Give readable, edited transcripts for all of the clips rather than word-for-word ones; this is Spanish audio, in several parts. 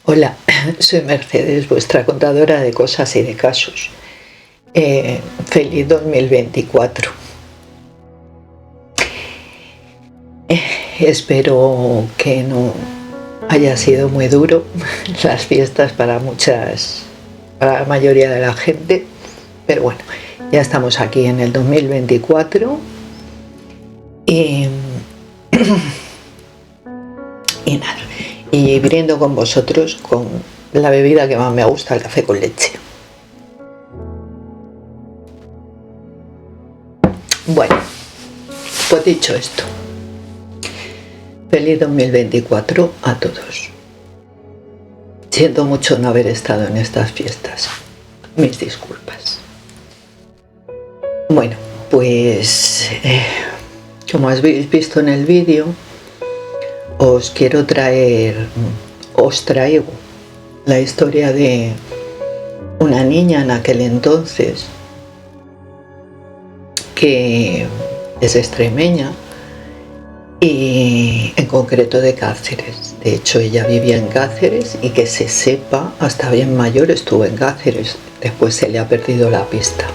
Hola, soy Mercedes, vuestra contadora de cosas y de casos. Feliz 2024. Espero que no haya sido muy duro las fiestas para la mayoría de la gente, pero bueno, ya estamos aquí en el 2024 y nada, y brindo con vosotros con la bebida que más me gusta, el café con leche. Bueno, pues dicho esto, feliz 2024 a todos. Siento mucho no haber estado en estas fiestas. Mis disculpas. Bueno, pues como habéis visto en el vídeo, os traigo la historia de una niña en aquel entonces que es extremeña y en concreto de Cáceres. De hecho, ella vivía en Cáceres y que se sepa, hasta bien mayor estuvo en Cáceres. Después se le ha perdido la pista.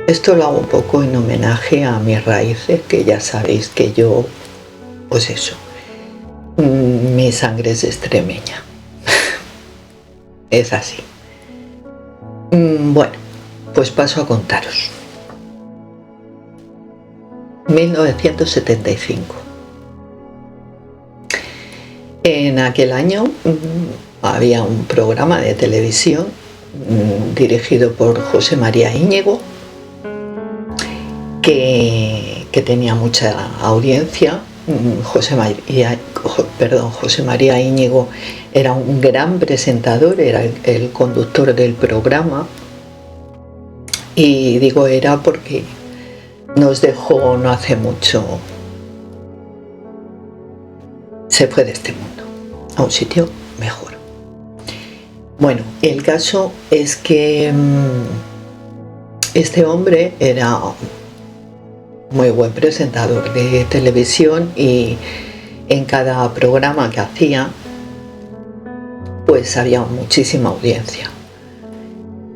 Esto lo hago un poco en homenaje a mis raíces, que ya sabéis que yo, pues eso, mi sangre es extremeña. Es así. Bueno, pues paso a contaros. 1975. En aquel año había un programa de televisión dirigido por José María Íñigo que tenía mucha audiencia. José María Íñigo era un gran presentador, era el conductor del programa, y digo era porque nos dejó no hace mucho. Se fue de este mundo a un sitio mejor. Bueno, el caso es que este hombre era muy buen presentador de televisión y en cada programa que hacía pues había muchísima audiencia.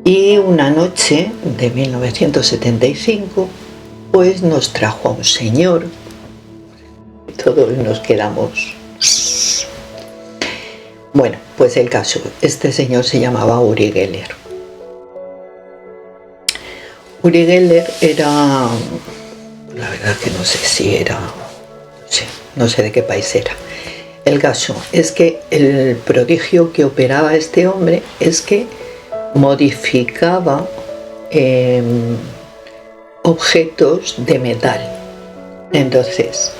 Y una noche de 1975 pues nos trajo a un señor y todos nos quedamos. Bueno, pues el caso, este señor se llamaba Uri Geller. Uri Geller era, la verdad que no sé si era, no sé de qué país era. El caso es que el prodigio que operaba este hombre es que modificaba objetos de metal. Entonces,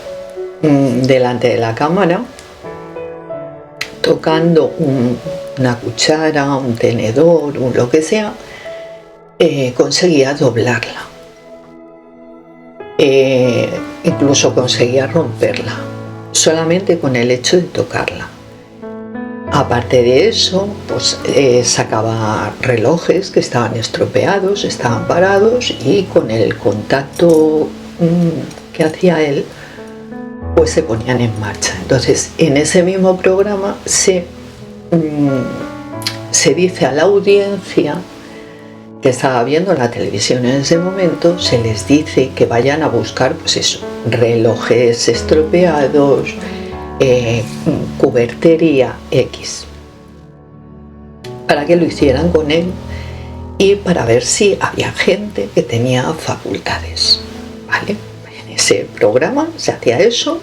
delante de la cámara, tocando una cuchara, un tenedor, lo que sea, conseguía doblarla. Incluso conseguía romperla, solamente con el hecho de tocarla. Aparte de eso, pues sacaba relojes que estaban estropeados, estaban parados, y con el contacto que hacía él, pues se ponían en marcha. Entonces, en ese mismo programa se dice a la audiencia que estaba viendo la televisión en ese momento, se les dice que vayan a buscar, pues eso, relojes estropeados, cubertería X, para que lo hicieran con él y para ver si había gente que tenía facultades, ¿vale? En ese programa se hacía eso.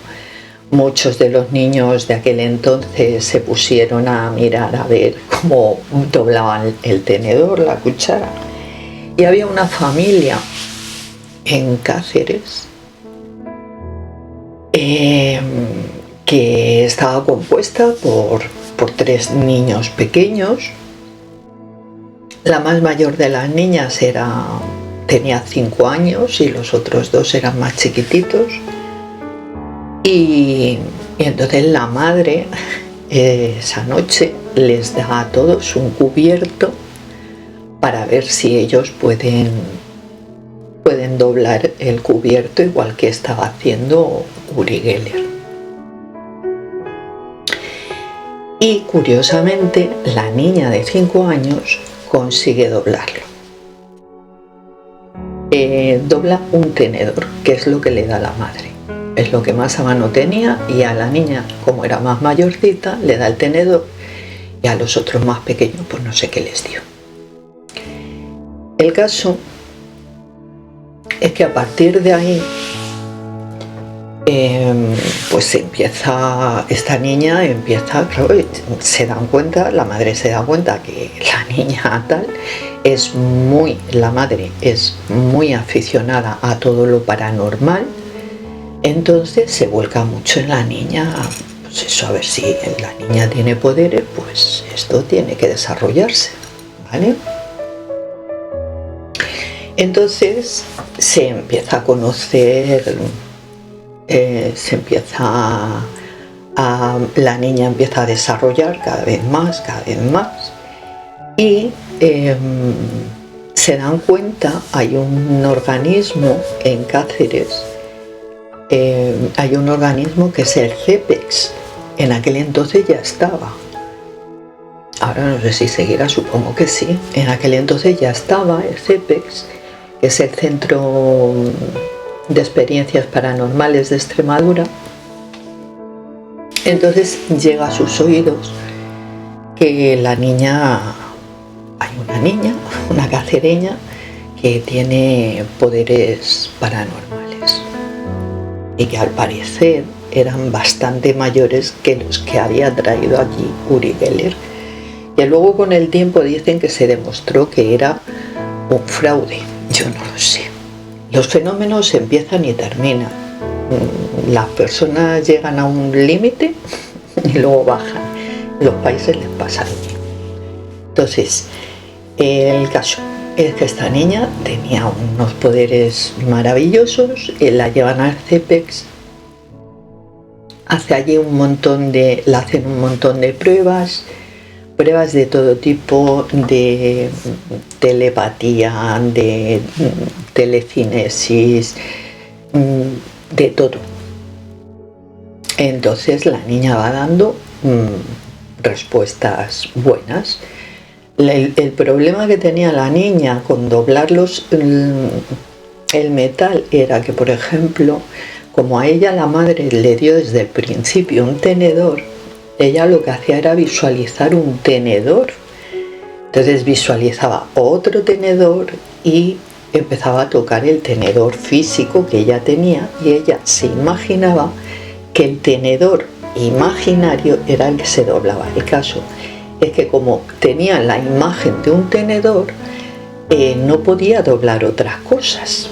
Muchos de los niños de aquel entonces se pusieron a mirar a ver cómo doblaban el tenedor, la cuchara, y había una familia en Cáceres que estaba compuesta por 3 niños pequeños. La más mayor de las niñas tenía 5 años y los otros 2 eran más chiquititos. Y entonces la madre esa noche les da a todos un cubierto para ver si ellos pueden doblar el cubierto igual que estaba haciendo Uri Geller. y curiosamente la niña de 5 años consigue doblarlo. Dobla un tenedor, que es lo que le da la madre. Es lo que más a mano tenía, y a la niña, como era más mayorcita, le da el tenedor, y a los otros más pequeños pues no sé qué les dio. El caso es que a partir de ahí pues esta niña empieza, claro, se dan cuenta, la madre se da cuenta que la niña tal la madre es muy aficionada a todo lo paranormal, entonces se vuelca mucho en la niña, pues eso, a ver si la niña tiene poderes, pues esto tiene que desarrollarse, ¿vale? Entonces se empieza a conocer, la niña empieza a desarrollar cada vez más, y se dan cuenta, hay un organismo en Cáceres, hay un organismo que es el CEPEX, en aquel entonces ya estaba, ahora no sé si seguirá, supongo que sí, en aquel entonces ya estaba el CEPEX, que es el Centro de Experiencias Paranormales de Extremadura. Entonces llega a sus oídos que hay una niña, una cacereña, que tiene poderes paranormales y que al parecer eran bastante mayores que los que había traído aquí Uri Geller. Y luego con el tiempo dicen que se demostró que era un fraude. Yo no lo sé. Los fenómenos empiezan y terminan. Las personas llegan a un límite y luego bajan. Los países les pasa lo mismo. Entonces, el caso es que esta niña tenía unos poderes maravillosos, la llevan al CEPEX, le hacen un montón de pruebas de todo tipo, de telepatía, de telecinesis, de todo. Entonces la niña va dando respuestas buenas. El problema que tenía la niña con doblar el metal era que, por ejemplo, como a ella la madre le dio desde el principio un tenedor, ella lo que hacía era visualizar un tenedor. Entonces visualizaba otro tenedor y empezaba a tocar el tenedor físico que ella tenía, y ella se imaginaba que el tenedor imaginario era el que se doblaba. El caso es que como tenía la imagen de un tenedor, no podía doblar otras cosas.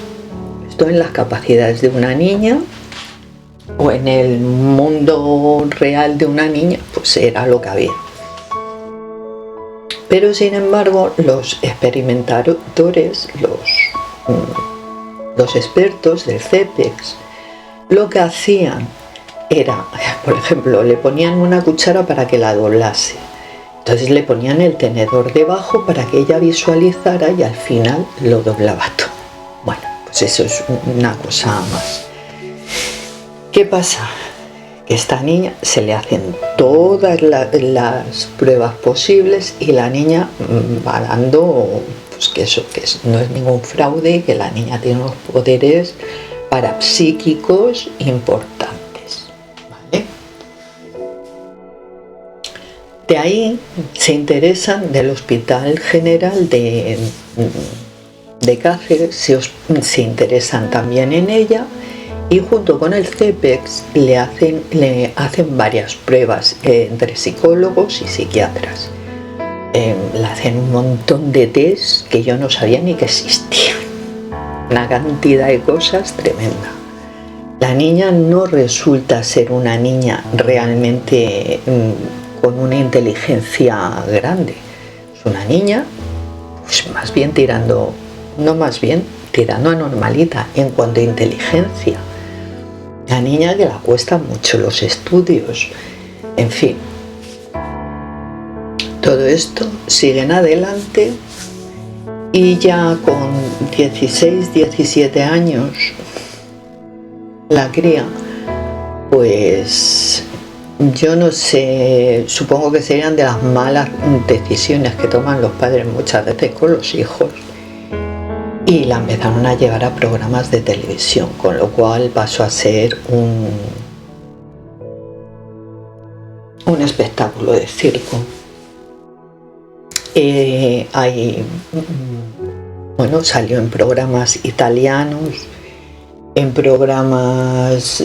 Esto en las capacidades de una niña o en el mundo real de una niña, pues era lo que había. Pero sin embargo, los experimentadores, los expertos del CEPEX, lo que hacían era, por ejemplo, le ponían una cuchara para que la doblase. Entonces le ponían el tenedor debajo para que ella visualizara y al final lo doblaba todo. Bueno, pues eso es una cosa más. ¿Qué pasa? Que a esta niña se le hacen todas las pruebas posibles y la niña va dando, pues que eso no es ningún fraude, que la niña tiene unos poderes parapsíquicos importantes, ¿vale? De ahí se interesan del Hospital General de Cáceres, se interesan también en ella, y junto con el CEPEX le hacen varias pruebas entre psicólogos y psiquiatras. Le hacen un montón de test que yo no sabía ni que existían. Una cantidad de cosas tremenda. La niña no resulta ser una niña realmente con una inteligencia grande. Es una niña, pues tirando a normalita en cuanto a inteligencia. La niña que le cuesta mucho los estudios, en fin. Todo esto siguen adelante y ya con 16, 17 años la cría pues yo no sé, supongo que serían de las malas decisiones que toman los padres muchas veces con los hijos. Y la empezaron a llevar a programas de televisión, con lo cual pasó a ser un espectáculo de circo. Salió en programas italianos, en programas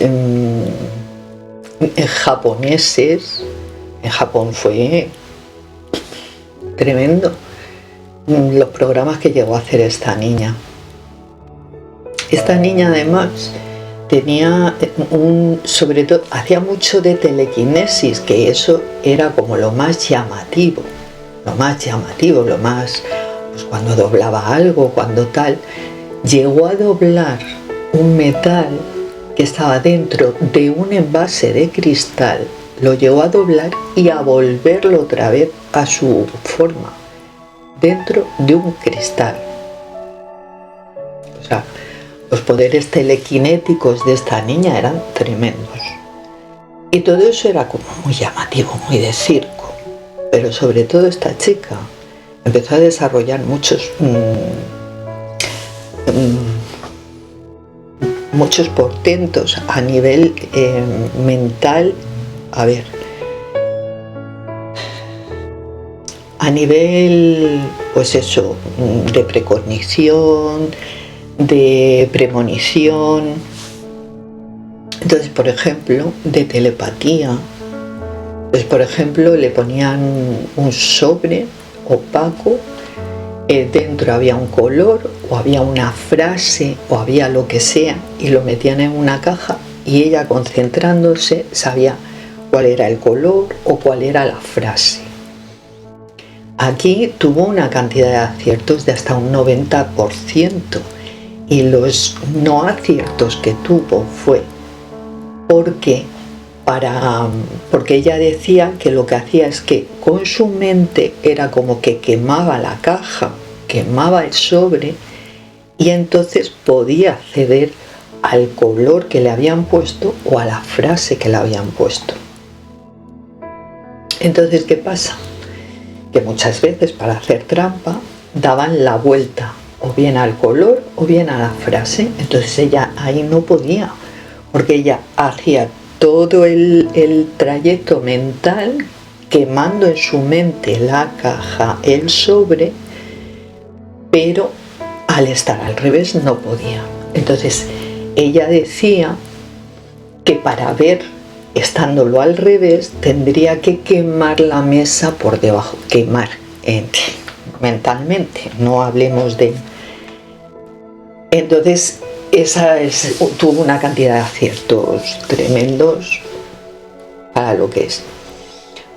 japoneses. En Japón fue tremendo los programas que llegó a hacer esta niña. Esta niña además tenía sobre todo, hacía mucho de telequinesis, que eso era como lo más llamativo, pues cuando doblaba algo, cuando tal. Llegó a doblar un metal que estaba dentro de un envase de cristal, lo llegó a doblar y a volverlo otra vez a su forma, dentro de un cristal. O sea, los poderes telequinéticos de esta niña eran tremendos. Y todo eso era como muy llamativo, muy de circo. Pero sobre todo esta chica empezó a desarrollar muchos portentos a nivel mental. A nivel, pues eso, de precognición, de premonición. Entonces, por ejemplo, de telepatía. Pues, por ejemplo, le ponían un sobre opaco, dentro había un color, o había una frase, o había lo que sea, y lo metían en una caja, y ella, concentrándose, sabía cuál era el color o cuál era la frase. Aquí tuvo una cantidad de aciertos de hasta un 90%, y los no aciertos que tuvo fue porque ella decía que lo que hacía es que con su mente era como que quemaba la caja, quemaba el sobre, y entonces podía acceder al color que le habían puesto o a la frase que le habían puesto. Entonces, ¿qué pasa? Que muchas veces, para hacer trampa, daban la vuelta o bien al color o bien a la frase. Entonces ella ahí no podía, porque ella hacía todo el trayecto mental, quemando en su mente la caja, el sobre, pero al estar al revés no podía. Entonces ella decía que para ver estándolo al revés tendría que quemar la mesa por debajo, quemar mentalmente, no hablemos de... Entonces tuvo una cantidad de aciertos tremendos para lo que es.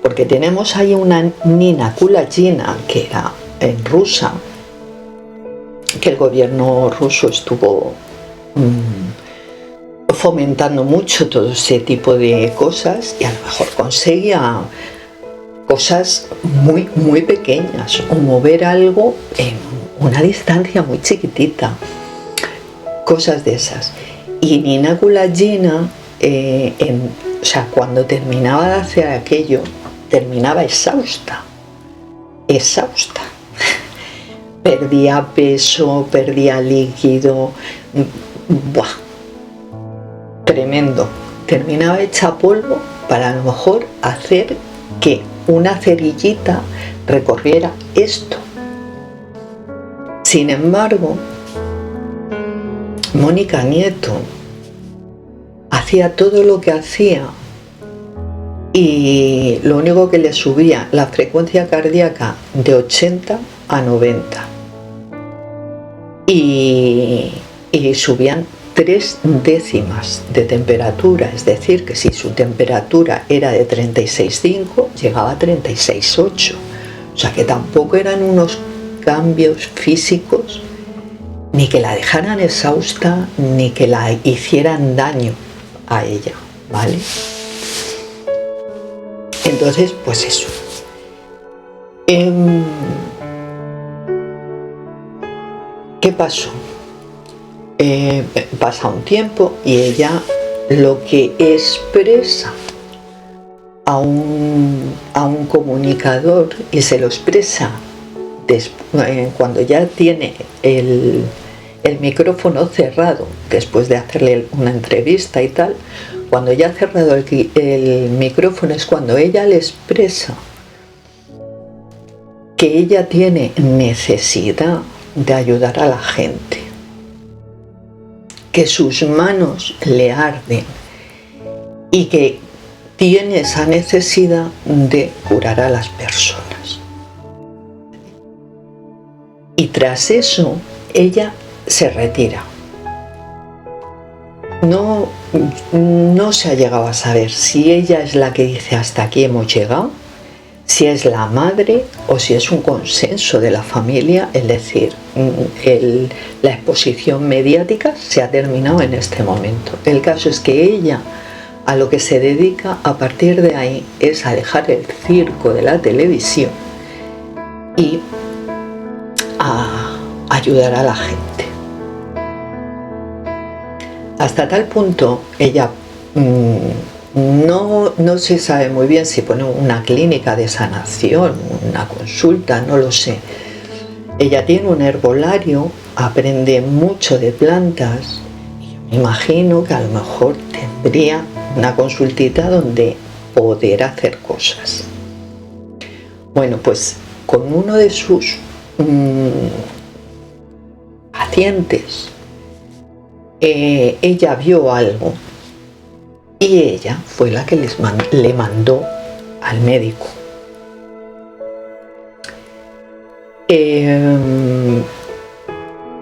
Porque tenemos ahí una Nina Kulagina, que era en rusa, que el gobierno ruso estuvo fomentando mucho todo ese tipo de cosas, y a lo mejor conseguía cosas muy, muy pequeñas, o mover algo en una distancia muy chiquitita, cosas de esas. Y Nina Kulagina, cuando terminaba de hacer aquello, terminaba exhausta. Perdía peso, perdía líquido, tremendo. Terminaba hecha polvo para a lo mejor hacer que una cerillita recorriera esto. Sin embargo, Mónica Nieto hacía todo lo que hacía y lo único que le subía la frecuencia cardíaca de 80 a 90 y subían 3 décimas de temperatura, es decir, que si su temperatura era de 36,5 llegaba a 36,8, o sea que tampoco eran unos cambios físicos ni que la dejaran exhausta ni que la hicieran daño a ella, ¿vale? Entonces, pues eso. ¿Qué pasó? Pasa un tiempo y ella lo que expresa a un comunicador y se lo expresa cuando ya tiene el micrófono cerrado, después de hacerle una entrevista y tal, cuando ya ha cerrado el micrófono es cuando ella le expresa que ella tiene necesidad de ayudar a la gente, que sus manos le arden y que tiene esa necesidad de curar a las personas. Y tras eso, ella se retira. No se ha llegado a saber si ella es la que dice hasta aquí hemos llegado, si es la madre o si es un consenso de la familia, es decir, la exposición mediática se ha terminado en este momento. El caso es que ella a lo que se dedica a partir de ahí es a dejar el circo de la televisión y a ayudar a la gente. Hasta tal punto ella no se sabe muy bien si pone una clínica de sanación, una consulta, no lo sé. Ella tiene un herbolario, aprende mucho de plantas y yo me imagino que a lo mejor tendría una consultita donde poder hacer cosas. Bueno, pues con uno de sus pacientes, ella vio algo y ella fue la que le mandó al médico.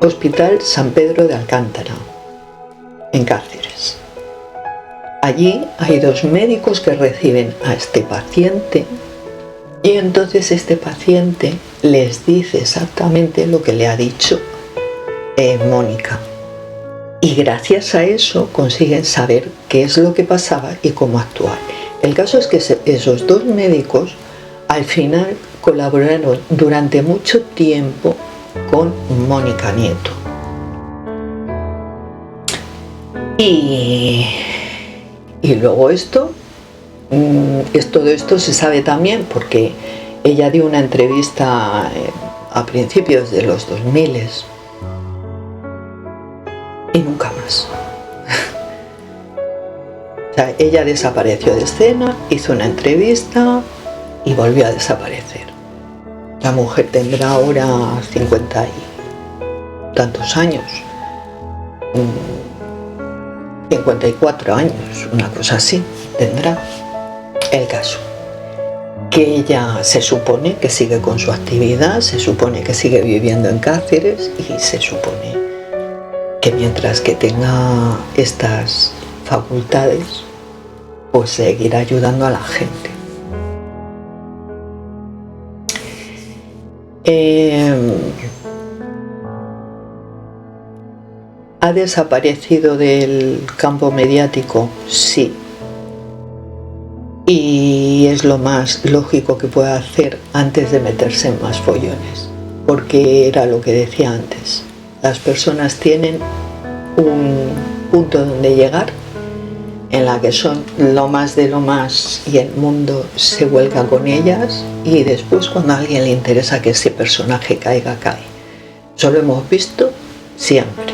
Hospital San Pedro de Alcántara, en Cáceres. Allí hay 2 médicos que reciben a este paciente y entonces este paciente les dice exactamente lo que le ha dicho Mónica. Y gracias a eso consiguen saber qué es lo que pasaba y cómo actuar. El caso es que esos 2 médicos al final colaboraron durante mucho tiempo con Mónica Nieto. Y luego todo esto se sabe también porque ella dio una entrevista a principios de los 2000 y nunca más. O sea, ella desapareció de escena, hizo una entrevista y volvió a desaparecer. La mujer tendrá ahora 50 y tantos años, 54 años, una cosa así tendrá. El caso que ella se supone que sigue con su actividad, se supone que sigue viviendo en Cáceres y se supone que mientras que tenga estas facultades, pues seguirá ayudando a la gente. ¿Ha desaparecido del campo mediático? Sí. Y es lo más lógico que puede hacer antes de meterse en más follones, porque era lo que decía antes. Las personas tienen un punto donde llegar en la que son lo más de lo más y el mundo se vuelca con ellas y después cuando a alguien le interesa que ese personaje caiga, cae. Eso lo hemos visto siempre.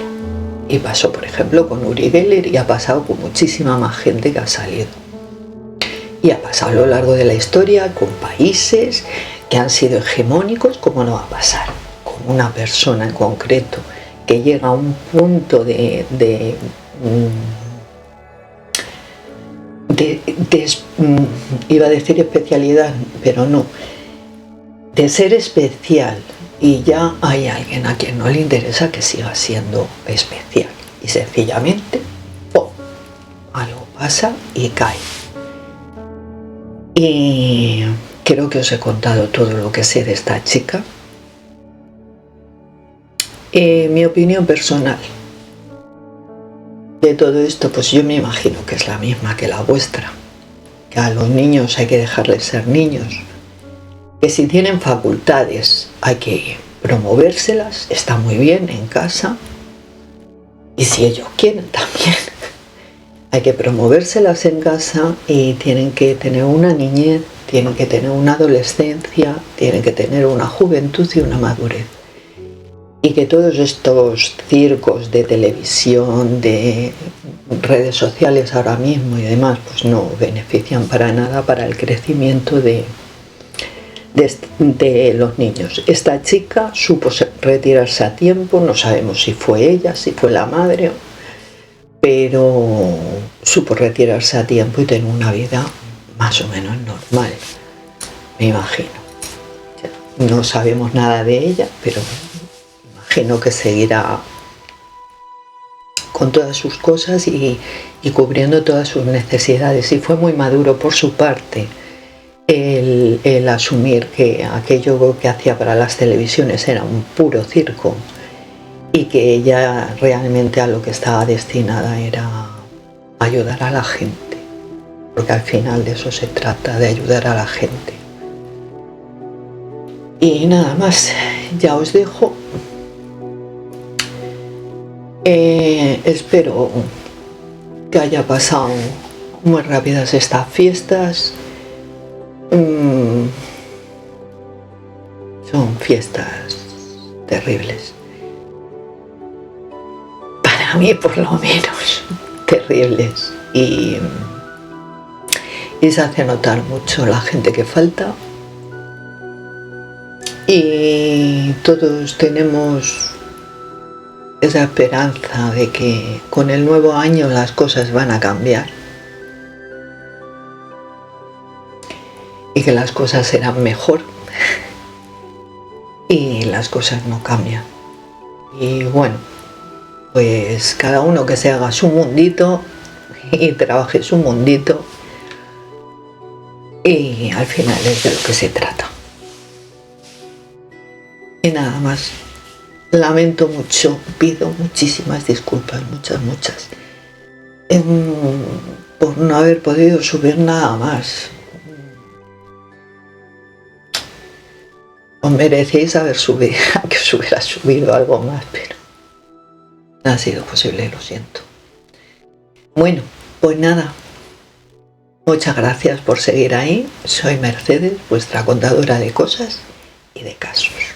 Y pasó, por ejemplo, con Uri Geller y ha pasado con muchísima más gente que ha salido. Y ha pasado a lo largo de la historia con países que han sido hegemónicos, como no va a pasar con una persona en concreto que llega a un punto iba a decir especialidad, pero no, de ser especial, y ya hay alguien a quien no le interesa que siga siendo especial y sencillamente algo pasa y cae. Y creo que os he contado todo lo que sé de esta chica. Mi opinión personal de todo esto, pues yo me imagino que es la misma que la vuestra, que a los niños hay que dejarles ser niños, que si tienen facultades hay que promovérselas, está muy bien en casa, y si ellos quieren también hay que promovérselas en casa y tienen que tener una niñez, tienen que tener una adolescencia, tienen que tener una juventud y una madurez. Y que todos estos circos de televisión, de redes sociales ahora mismo y demás, pues no benefician para nada para el crecimiento de los niños. Esta chica supo retirarse a tiempo, no sabemos si fue ella, si fue la madre, pero supo retirarse a tiempo y tener una vida más o menos normal, me imagino. No sabemos nada de ella, pero imagino que seguirá con todas sus cosas y cubriendo todas sus necesidades. Y fue muy maduro por su parte el asumir que aquello que hacía para las televisiones era un puro circo y que ella realmente a lo que estaba destinada era ayudar a la gente, porque al final de eso se trata, de ayudar a la gente. Y nada más, ya os dejo. Espero que haya pasado muy rápidas estas fiestas. Son fiestas terribles. Para mí, por lo menos, terribles. Y se hace notar mucho la gente que falta. Y todos tenemos esa esperanza de que con el nuevo año las cosas van a cambiar y que las cosas serán mejor, y las cosas no cambian. Y bueno, pues cada uno que se haga su mundito y trabaje su mundito, y al final es de lo que se trata. Y nada más. Lamento mucho, pido muchísimas disculpas, muchas, por no haber podido subir nada más. Os merecéis haber subido, que os hubiera subido algo más, pero no ha sido posible, lo siento. Bueno, pues nada, muchas gracias por seguir ahí. Soy Mercedes, vuestra contadora de cosas y de casos.